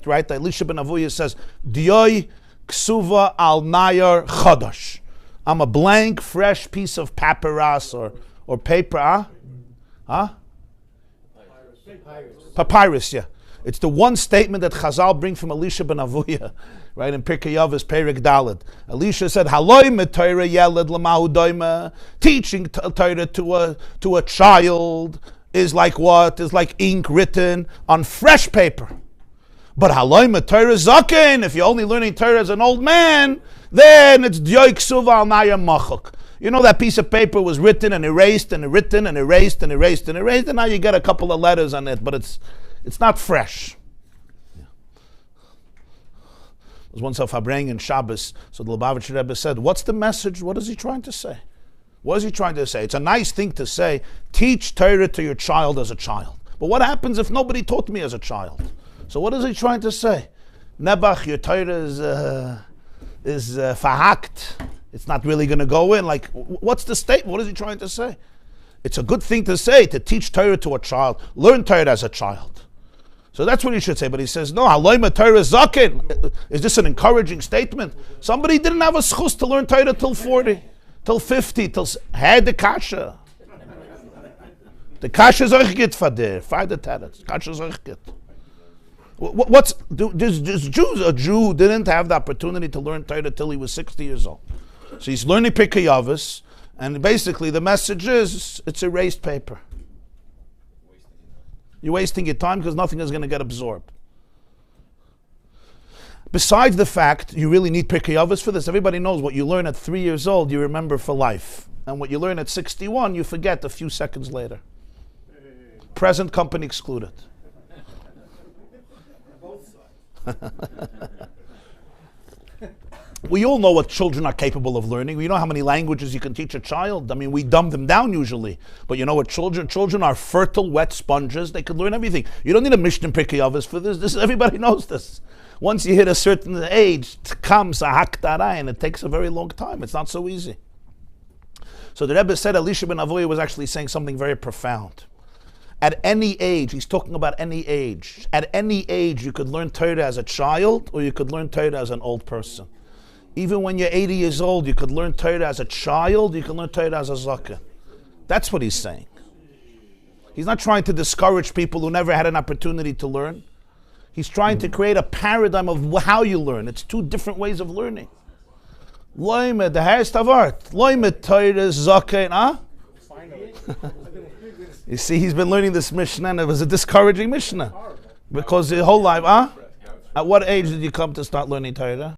perfect, right? Alisha ben Avuya says, Dioi ksuva al nayar chodosh. I'm a blank, fresh piece of papyrus or paper, Papyrus, yeah. It's the one statement that Chazal bring from Alisha ben Avuya, right, in Pirkei Avos, Perek Daled. Alisha said, Haloi meTorah yeled l'mahu doima. Teaching Torah to a child is like what? Is like ink written on fresh paper. But Haloi meTorah zaken, if you're only learning Torah as an old man, then it's Diyoi ksuva al naya machok. You know, that piece of paper was written and erased and written and erased and erased and erased, and now you get a couple of letters on it, but it's not fresh. Yeah. There was once a Fabrang in Shabbos, so the Lubavitcher Rebbe said, what's the message? What is he trying to say? What is he trying to say? It's a nice thing to say, teach Torah to your child as a child. But what happens if nobody taught me as a child? So what is he trying to say? Nebuch, your Torah is verhakt. It's not really going to go in. Like, what's the statement? What is he trying to say? It's a good thing to say, to teach Torah to a child. Learn Torah as a child. So that's what he should say. But he says, no, Aloyma Torah zaken. Is this an encouraging statement? Somebody didn't have a schus to learn Torah till 40, till 50, till had the kasha. The kasha is euch git fader. Fader teretz. Kasha is euch git. A Jew didn't have the opportunity to learn Torah till he was 60 years old. So he's learning Pirkei Avos, and basically the message is, it's erased paper. You're wasting your time because nothing is going to get absorbed. Besides the fact you really need Pirkei Avos for this, everybody knows what you learn at 3 years old, you remember for life. And what you learn at 61, you forget a few seconds later. Present company excluded. We all know what children are capable of learning. We know how many languages you can teach a child. I mean, we dumb them down usually. But you know what children are fertile, wet sponges. They could learn everything. You don't need a Mishnah Pirkei Avos for this. Everybody knows this. Once you hit a certain age, it comes a hakdara, and it takes a very long time. It's not so easy. So the Rebbe said Alisha ben Avuya was actually saying something very profound. At any age, he's talking about any age. At any age, you could learn Torah as a child, or you could learn Torah as an old person. Even when you're 80 years old, you could learn Torah as a child, you can learn Torah as a zakah. That's what he's saying. He's not trying to discourage people who never had an opportunity to learn. He's trying to create a paradigm of how you learn. It's two different ways of learning. Loime, the highest of art. Loime Torah zakah, You see, he's been learning this Mishnah, and it was a discouraging Mishnah. Because his whole life, At what age did you come to start learning Torah?